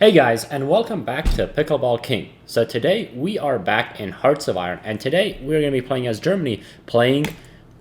Hey guys, and welcome back to Pickleball King. So today we are back in Hearts of Iron, and today we're going to be playing as Germany, playing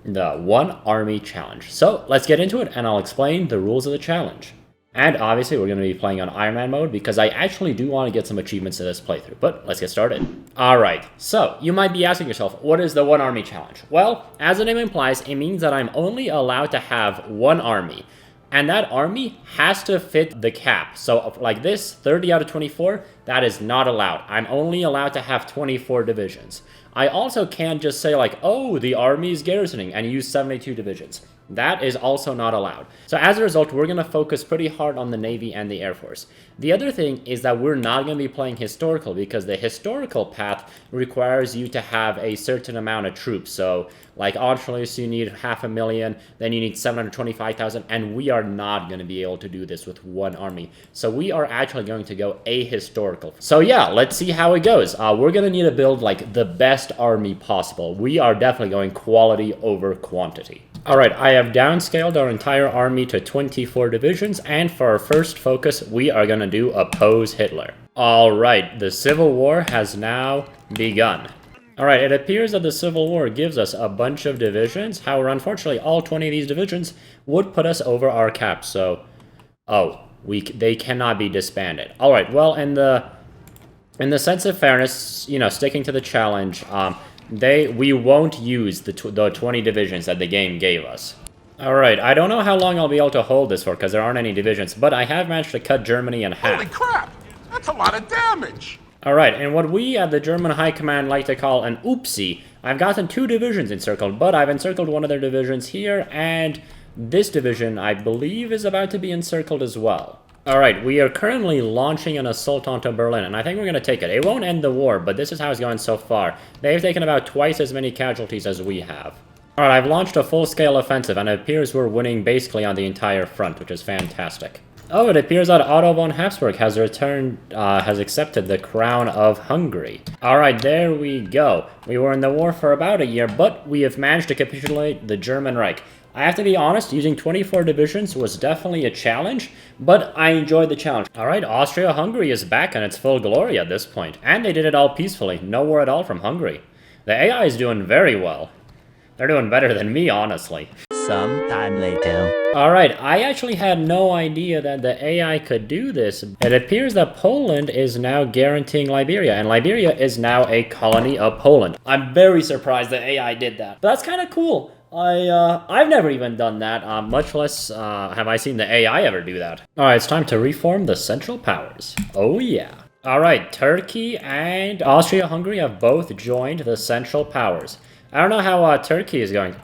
the One Army Challenge. So let's get into it, and I'll explain the rules of the challenge. And obviously we're going to be playing on Iron Man mode, because I actually do want to get some achievements to this playthrough, but let's get started. Alright, so you might be asking yourself, what is the One Army Challenge? Well, as the name implies, it means that I'm only allowed to have one army. And that army has to fit the cap. So like this, 30 out of 24, that is not allowed. I'm only allowed to have 24 divisions. I also can't just say like, oh, the army is garrisoning and use 72 divisions. That is also not allowed. So as a result, we're going to focus pretty hard on the Navy and the Air Force. The other thing is that we're not going to be playing historical, because the historical path requires you to have a certain amount of troops. So like Austerlitz, you need 500,000, then you need 725,000, and we are not going to be able to do this with one army. So we are actually going to go ahistorical. So yeah, let's see how it goes. We're going to need to build like the best army possible. We are definitely going quality over quantity. Alright, I have downscaled our entire army to 24 divisions, and for our first focus, we are going to do oppose Hitler. Alright, the Civil War has now begun. Alright, it appears that the Civil War gives us a bunch of divisions. However, unfortunately, all 20 of these divisions would put us over our cap, so... they cannot be disbanded. Alright, well, in the sense of fairness, you know, sticking to the challenge, we won't use the 20 divisions that the game gave us. Alright, I don't know how long I'll be able to hold this for, because there aren't any divisions, but I have managed to cut Germany in half. Holy crap! That's a lot of damage! Alright, and what we at the German High Command like to call an oopsie, I've gotten 2 divisions encircled, but I've encircled one of their divisions here, and this division, I believe, is about to be encircled as well. Alright, we are currently launching an assault onto Berlin, and I think we're going to take it. It won't end the war, but this is how it's going so far. They've taken about twice as many casualties as we have. Alright, I've launched a full-scale offensive, and it appears we're winning basically on the entire front, which is fantastic. Oh, it appears that Otto von Habsburg has accepted the crown of Hungary. Alright, there we go. We were in the war for about a year, but we have managed to capitulate the German Reich. I have to be honest, using 24 divisions was definitely a challenge, but I enjoyed the challenge. Alright, Austria-Hungary is back in its full glory at this point, and they did it all peacefully. No war at all from Hungary. The AI is doing very well. They're doing better than me, honestly. Sometime later. Alright, I actually had no idea that the AI could do this. It appears that Poland is now guaranteeing Liberia, and Liberia is now a colony of Poland. I'm very surprised the AI did that. But that's kind of cool. I've never even done that, much less have I seen the AI ever do that. Alright, it's time to reform the Central Powers. Oh yeah. Alright, Turkey and Austria-Hungary have both joined the Central Powers. I don't know how Turkey is going.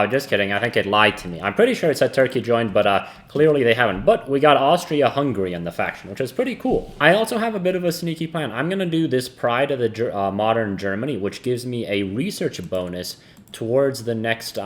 Just kidding, I think it lied to me. I'm pretty sure it said Turkey joined, but clearly they haven't. But we got Austria-Hungary in the faction, which is pretty cool. I also have a bit of a sneaky plan. I'm gonna do this Pride of the Modern Germany, which gives me a research bonus towards the next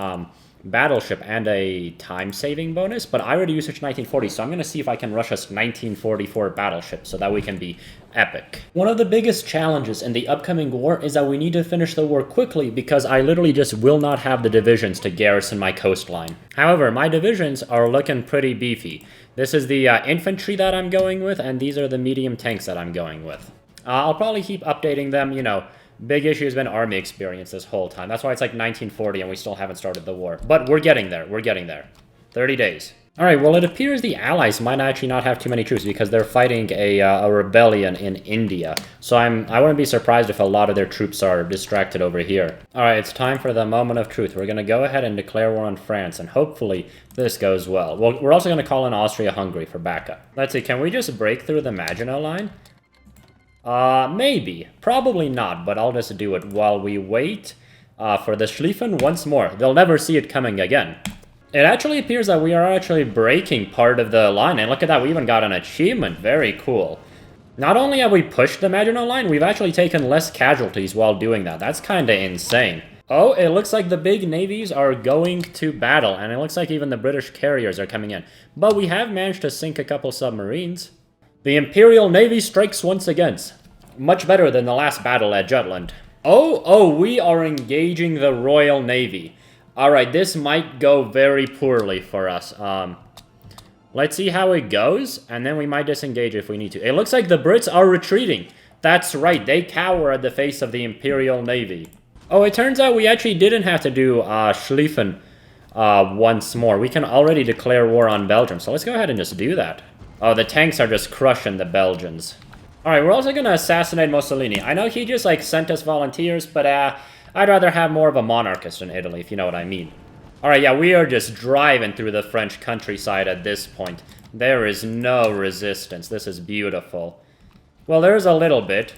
battleship and a time-saving bonus, but I already researched 1940, so I'm going to see if I can rush us 1944 battleship so that we can be epic. One of the biggest challenges in the upcoming war is that we need to finish the war quickly, because I literally just will not have the divisions to garrison my coastline. However, my divisions are looking pretty beefy. This is the infantry that I'm going with, and these are the medium tanks that I'm going with. I'll probably keep updating them, you know. Big issue has been army experience this whole time. That's why it's like 1940 and we still haven't started the war. But we're getting there. We're getting there. 30 days. Alright, well, it appears the Allies might actually not have too many troops, because they're fighting a rebellion in India. So I wouldn't be surprised if a lot of their troops are distracted over here. Alright, it's time for the moment of truth. We're going to go ahead and declare war on France, and hopefully this goes well. Well, we're also going to call in Austria-Hungary for backup. Let's see, can we just break through the Maginot Line? Maybe. Probably not, but I'll just do it while we wait for the Schlieffen once more. They'll never see it coming again. It actually appears that we are actually breaking part of the line, and look at that, we even got an achievement. Very cool. Not only have we pushed the Maginot Line, we've actually taken less casualties while doing that. That's kinda insane. Oh, it looks like the big navies are going to battle, and it looks like even the British carriers are coming in. But we have managed to sink a couple submarines. The Imperial Navy strikes once again. Much better than the last battle at Jutland. Oh, we are engaging the Royal Navy. Alright, this might go very poorly for us. Let's see how it goes, and then we might disengage if we need to. It looks like the Brits are retreating. That's right, they cower at the face of the Imperial Navy. Oh, it turns out we actually didn't have to do Schlieffen once more. We can already declare war on Belgium, so let's go ahead and just do that. Oh, the tanks are just crushing the Belgians. Alright, we're also gonna assassinate Mussolini. I know he just, like, sent us volunteers, but, I'd rather have more of a monarchist in Italy, if you know what I mean. Alright, yeah, we are just driving through the French countryside at this point. There is no resistance. This is beautiful. Well, there's a little bit,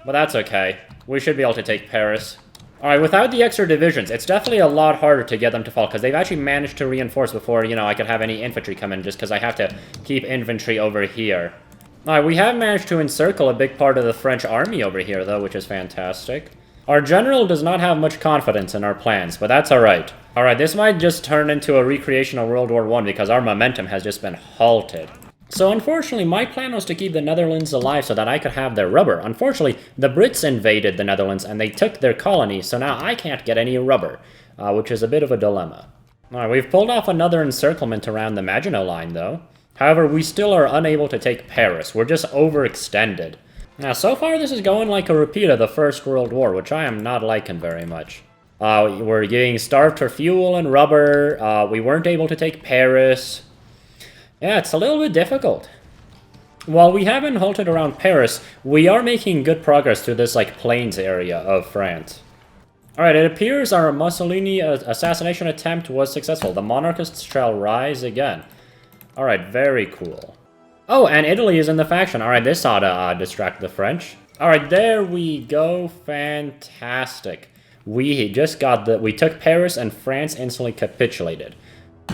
but that's okay. We should be able to take Paris. Alright, without the extra divisions, it's definitely a lot harder to get them to fall, because they've actually managed to reinforce before, you know, I could have any infantry come in, just because I have to keep infantry over here. Alright, we have managed to encircle a big part of the French army over here, though, which is fantastic. Our general does not have much confidence in our plans, but that's alright. Alright, this might just turn into a recreation of World War I, because our momentum has just been halted. So unfortunately, my plan was to keep the Netherlands alive so that I could have their rubber. Unfortunately, the Brits invaded the Netherlands and they took their colony, so now I can't get any rubber, which is a bit of a dilemma. Alright, we've pulled off another encirclement around the Maginot Line, though. However, we still are unable to take Paris. We're just overextended. Now, so far this is going like a repeat of the First World War, which I am not liking very much. We're getting starved for fuel and rubber. We weren't able to take Paris. Yeah, it's a little bit difficult. While we haven't halted around Paris, we are making good progress through this, like, plains area of France. Alright, it appears our Mussolini assassination attempt was successful. The monarchists shall rise again. Alright, very cool. Oh, and Italy is in the faction. Alright, this ought to distract the French. Alright, there we go. Fantastic. We just got we took Paris and France instantly capitulated.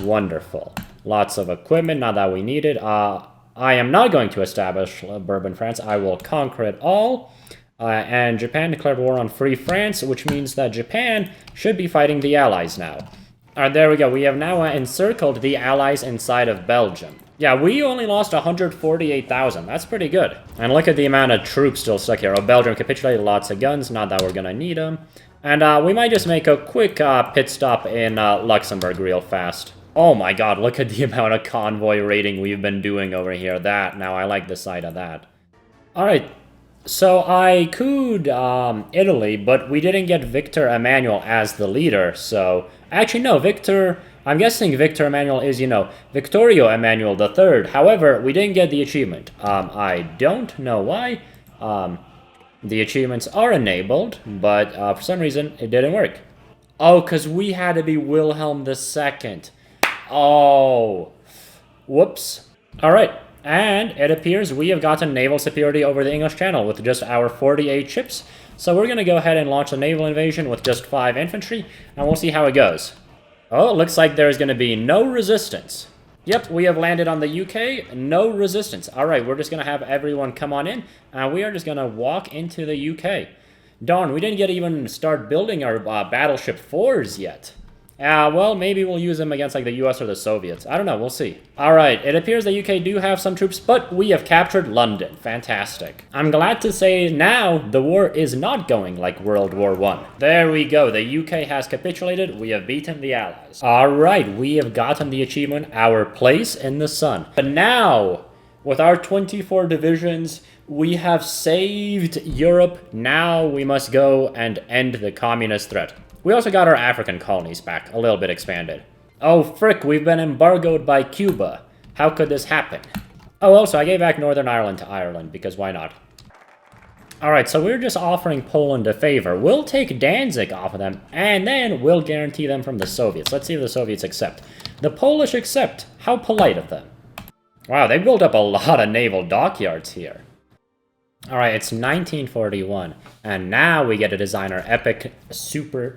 Wonderful. Lots of equipment, not that we need it. I am not going to establish Bourbon France. I will conquer it all. And Japan declared war on Free France, which means that Japan should be fighting the Allies now. Alright, there we go. We have now encircled the Allies inside of Belgium. Yeah, we only lost 148,000. That's pretty good. And look at the amount of troops still stuck here. Oh, Belgium capitulated, lots of guns. Not that we're gonna need them. And we might just make a quick pit stop in Luxembourg real fast. Oh my god, look at the amount of convoy raiding we've been doing over here. Now I like the sight of that. Alright, so I couped Italy, but we didn't get Victor Emmanuel as the leader, so... Actually, no, I'm guessing Victor Emmanuel is, you know, Victorio Emmanuel III. However, we didn't get the achievement. I don't know why. The achievements are enabled, but for some reason, it didn't work. Oh, because we had to be Wilhelm II. Oh, whoops. All right, and it appears we have gotten naval superiority over the English Channel with just our 48 ships. So we're going to go ahead and launch a naval invasion with just 5 infantry, and we'll see how it goes. Oh, it looks like there's going to be no resistance. Yep, we have landed on the UK, no resistance. All right, we're just going to have everyone come on in, and we are just going to walk into the UK. Darn, we didn't even start building our battleship 4s yet. Well, maybe we'll use them against, like, the US or the Soviets. I don't know, we'll see. Alright, it appears the UK do have some troops, but we have captured London. Fantastic. I'm glad to say now the war is not going like World War I. There we go, the UK has capitulated, we have beaten the Allies. Alright, we have gotten the achievement, Our Place in the Sun. But now, with our 24 divisions, we have saved Europe. Now we must go and end the communist threat. We also got our African colonies back, a little bit expanded. Oh, frick, we've been embargoed by Cuba. How could this happen? Oh, also, I gave back Northern Ireland to Ireland, because why not? Alright, so we're just offering Poland a favor. We'll take Danzig off of them, and then we'll guarantee them from the Soviets. Let's see if the Soviets accept. The Polish accept. How polite of them. Wow, they built up a lot of naval dockyards here. Alright, it's 1941, and now we get to design our epic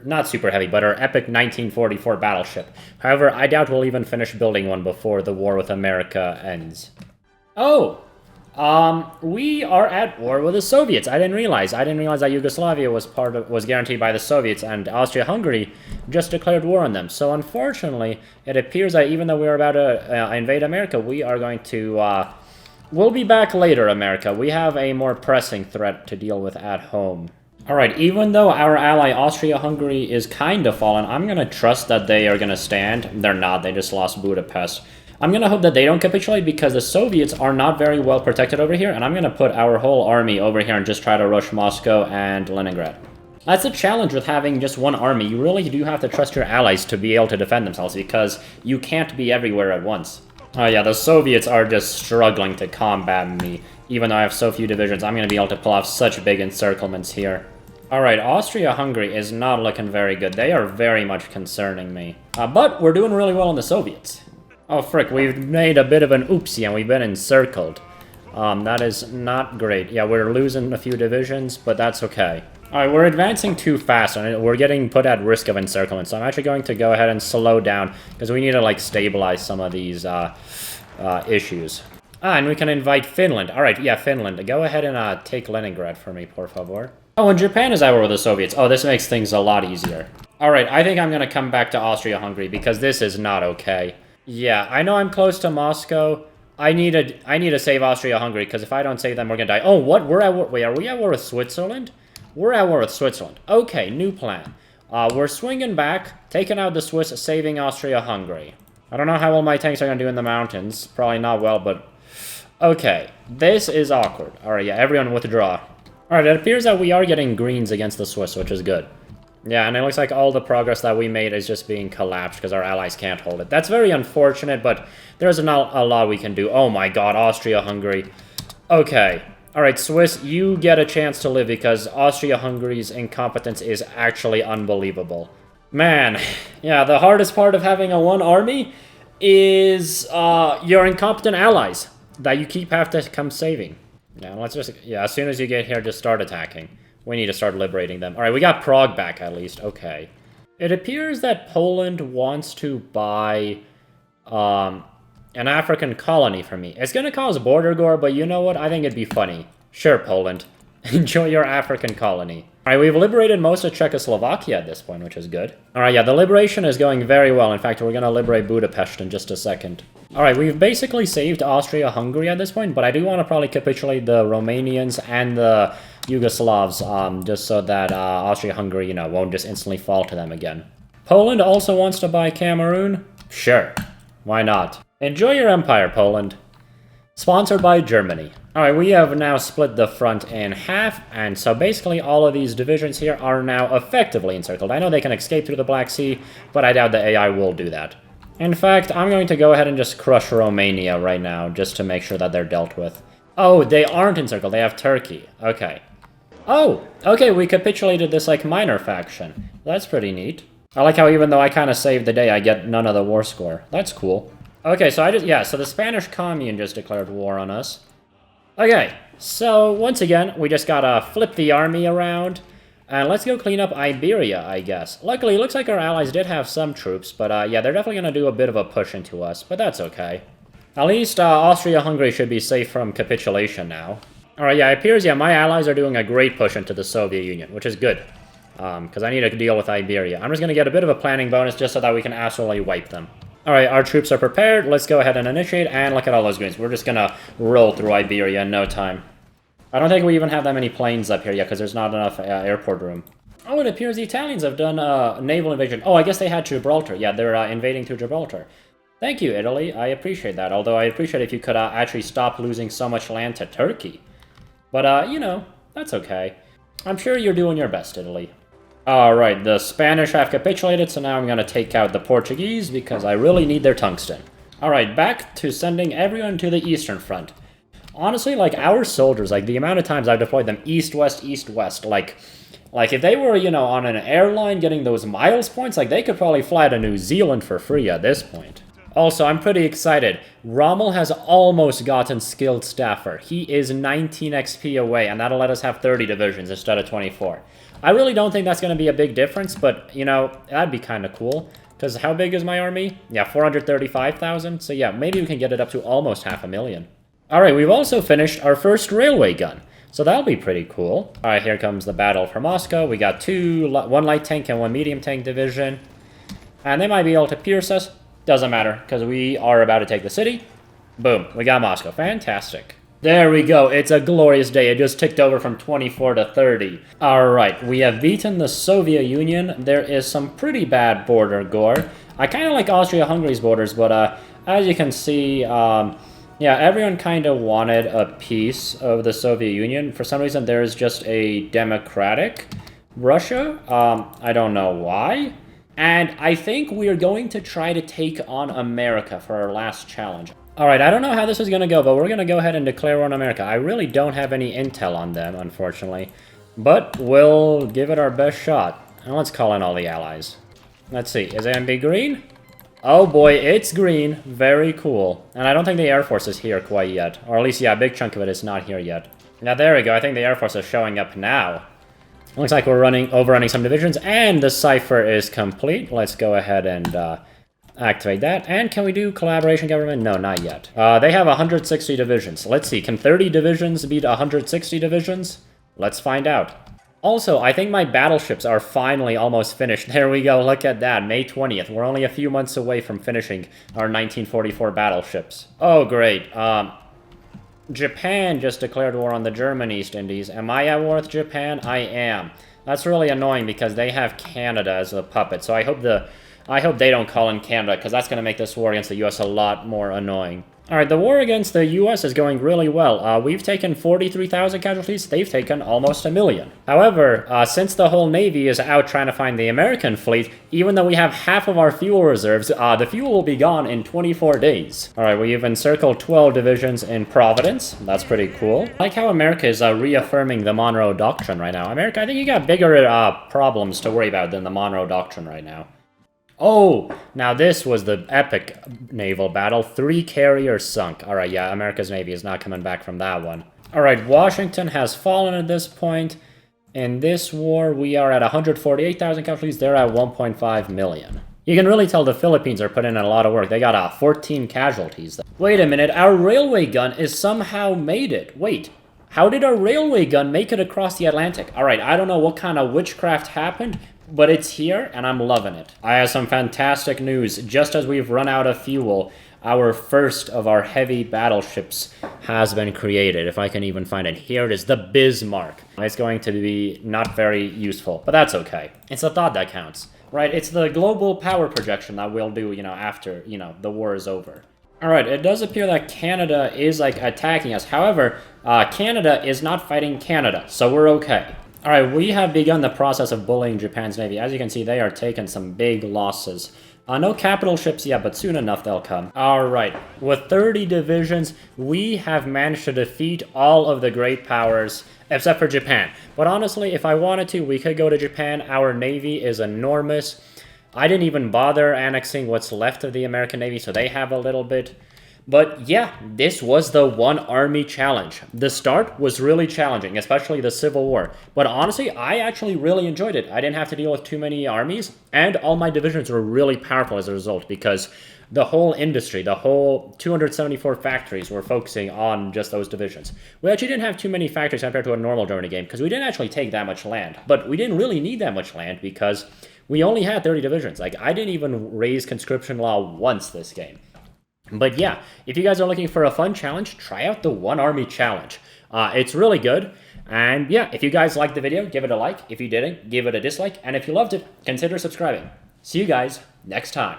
not super heavy, but our epic 1944 battleship. However, I doubt we'll even finish building one before the war with America ends. Oh! We are at war with the Soviets. I didn't realize that Yugoslavia was guaranteed by the Soviets, and Austria-Hungary just declared war on them. So unfortunately, it appears that even though we're about to invade America, we are going to, we'll be back later, America. We have a more pressing threat to deal with at home. Alright, even though our ally Austria-Hungary is kind of fallen, I'm going to trust that they are going to stand. They're not, they just lost Budapest. I'm going to hope that they don't capitulate because the Soviets are not very well protected over here, and I'm going to put our whole army over here and just try to rush Moscow and Leningrad. That's the challenge with having just one army. You really do have to trust your allies to be able to defend themselves because you can't be everywhere at once. Oh yeah, the Soviets are just struggling to combat me. Even though I have so few divisions, I'm going to be able to pull off such big encirclements here. Alright, Austria-Hungary is not looking very good. They are very much concerning me. But we're doing really well in the Soviets. Oh frick, we've made a bit of an oopsie and we've been encircled. That is not great. Yeah, we're losing a few divisions, but that's okay. Alright, we're advancing too fast and we're getting put at risk of encirclement, so I'm actually going to go ahead and slow down because we need to, like, stabilize some of these issues. And we can invite Finland. Alright, yeah, Finland. Go ahead and take Leningrad for me, por favor. Oh, and Japan is at war with the Soviets. Oh, this makes things a lot easier. Alright, I think I'm gonna come back to Austria-Hungary because this is not okay. Yeah, I know I'm close to Moscow. I need to save Austria-Hungary, because if I don't save them, we're gonna die. Oh, what? We're at war. Wait, are we at war with Switzerland? We're at war with Switzerland. Okay, new plan. We're swinging back, taking out the Swiss, saving Austria-Hungary. I don't know how well my tanks are gonna do in the mountains. Probably not well, but... Okay, this is awkward. Alright, yeah, everyone withdraw. Alright, it appears that we are getting greens against the Swiss, which is good. Yeah, and it looks like all the progress that we made is just being collapsed because our allies can't hold it. That's very unfortunate, but there's not a lot we can do. Oh my god, Austria-Hungary. Okay. Alright, Swiss, you get a chance to live because Austria-Hungary's incompetence is actually unbelievable. Man, yeah, the hardest part of having a one army is your incompetent allies that you keep have to come saving. Yeah, let's just... Yeah, as soon as you get here, just start attacking. We need to start liberating them. Alright, we got Prague back at least. Okay. It appears that Poland wants to buy an African colony from me. It's gonna cause border gore, but you know what? I think it'd be funny. Sure, Poland. Enjoy your African colony. Alright, we've liberated most of Czechoslovakia at this point, which is good. Alright, yeah, the liberation is going very well. In fact, we're gonna liberate Budapest in just a second. Alright, we've basically saved Austria-Hungary at this point, but I do want to probably capitulate the Romanians and the Yugoslavs, just so that Austria-Hungary, you know, won't just instantly fall to them again. Poland also wants to buy Cameroon? Sure. Why not? Enjoy your empire, Poland. Sponsored by Germany. Alright, we have now split the front in half, and so basically all of these divisions here are now effectively encircled. I know they can escape through the Black Sea, but I doubt the AI will do that. In fact, I'm going to go ahead and just crush Romania right now, just to make sure that they're dealt with. Oh, they aren't encircled, they have Turkey. Okay. Oh, okay, we capitulated this, like, minor faction. That's pretty neat. I like how even though I kind of saved the day, I get none of the war score. That's cool. Okay, so so the Spanish Commune just declared war on us. Okay, so once again, we just gotta flip the army around. And let's go clean up Iberia, I guess. Luckily, it looks like our allies did have some troops, but yeah, they're definitely gonna do a bit of a push into us, but that's okay. At least Austria-Hungary should be safe from capitulation now. Alright, yeah, it appears, yeah, my allies are doing a great push into the Soviet Union, which is good. Because I need to deal with Iberia. I'm just gonna get a bit of a planning bonus just so that we can absolutely wipe them. Alright, our troops are prepared. Let's go ahead and initiate, and look at all those greens. We're just gonna roll through Iberia in no time. I don't think we even have that many planes up here yet, because there's not enough airport room. Oh, it appears the Italians have done a naval invasion. Oh, I guess they had Gibraltar. Yeah, they're invading through Gibraltar. Thank you, Italy. I appreciate that, although I appreciate if you could actually stop losing so much land to Turkey. But, you know, that's okay. I'm sure you're doing your best, Italy. Alright, the Spanish have capitulated, so now I'm gonna take out the Portuguese, because I really need their tungsten. Alright, back to sending everyone to the Eastern Front. Honestly, like, our soldiers, like, the amount of times I've deployed them east-west, like, if they were, you know, on an airline getting those miles points, like, they could probably fly to New Zealand for free at this point. Also, I'm pretty excited. Rommel has almost gotten Skilled Staffer. He is 19 XP away, and that'll let us have 30 divisions instead of 24. I really don't think that's going to be a big difference, but, you know, that'd be kind of cool. Because how big is my army? Yeah, 435,000. So yeah, maybe we can get it up to almost 500,000. Alright, we've also finished our first railway gun. So that'll be pretty cool. Alright, here comes the battle for Moscow. We got one light tank and one medium tank division. And they might be able to pierce us. Doesn't matter, because we are about to take the city. Boom, we got Moscow. Fantastic. There we go. It's a glorious day. It just ticked over from 24 to 30. Alright, we have beaten the Soviet Union. There is some pretty bad border gore. I kind of like Austria-Hungary's borders, but as you can see, yeah, everyone kind of wanted a piece of the Soviet Union. For some reason, there is just a democratic Russia. I don't know why. And I think we're going to try to take on America for our last challenge. Alright, I don't know how this is going to go, but we're going to go ahead and declare war on America. I really don't have any intel on them, unfortunately. But we'll give it our best shot. And let's call in all the allies. Let's see, is it going to be green? Oh boy, it's green. Very cool. And I don't think the Air Force is here quite yet. Or at least, yeah, a big chunk of it is not here yet. Now, there we go. I think the Air Force is showing up now. Looks like we're overrunning some divisions, and the cipher is complete. Let's go ahead and activate that. And can we do collaboration government? No, not yet. They have 160 divisions. Let's see, can 30 divisions beat 160 divisions? Let's find out. Also, I think my battleships are finally almost finished. There we go, look at that, May 20th. We're only a few months away from finishing our 1944 battleships. Oh, great. Japan just declared war on the German East Indies. Am I at war with Japan? I am. That's really annoying because they have Canada as a puppet. So I hope they don't call in Canada, because that's going to make this war against the US a lot more annoying. Alright, the war against the US is going really well. We've taken 43,000 casualties, they've taken almost 1 million. However, since the whole Navy is out trying to find the American fleet, even though we have half of our fuel reserves, the fuel will be gone in 24 days. Alright, we've encircled 12 divisions in Providence. That's pretty cool. I like how America is reaffirming the Monroe Doctrine right now. America, I think you got bigger problems to worry about than the Monroe Doctrine right now. Oh, now this was the epic naval battle. 3 carriers sunk. Alright, yeah, America's Navy is not coming back from that one. Alright, Washington has fallen at this point. In this war, we are at 148,000 casualties. They're at 1.5 million. You can really tell the Philippines are putting in a lot of work. They got 14 casualties. Wait a minute, our railway gun is somehow made it. Wait, how did our railway gun make it across the Atlantic? Alright, I don't know what kind of witchcraft happened, but it's here, and I'm loving it. I have some fantastic news. Just as we've run out of fuel, our first of our heavy battleships has been created, if I can even find it. Here it is, the Bismarck. It's going to be not very useful, but that's okay. It's the thought that counts, right? It's the global power projection that we'll do, after, the war is over. Alright, it does appear that Canada is, attacking us. However, Canada is not fighting Canada, so we're okay. Alright, we have begun the process of bullying Japan's Navy. As you can see, they are taking some big losses. No capital ships yet, but soon enough they'll come. Alright, with 30 divisions, we have managed to defeat all of the great powers, except for Japan. But honestly, if I wanted to, we could go to Japan. Our Navy is enormous. I didn't even bother annexing what's left of the American Navy, so they have a little bit. But yeah, this was the One Army Challenge. The start was really challenging, especially the Civil War. But honestly, I actually really enjoyed it. I didn't have to deal with too many armies, and all my divisions were really powerful as a result, because the whole industry, the whole 274 factories were focusing on just those divisions. We actually didn't have too many factories compared to a normal Germany game, because we didn't actually take that much land. But we didn't really need that much land, because we only had 30 divisions. I didn't even raise conscription law once this game. But yeah, if you guys are looking for a fun challenge, try out the One Army Challenge. It's really good. And yeah, if you guys liked the video, give it a like. If you didn't, give it a dislike. And if you loved it, consider subscribing. See you guys next time.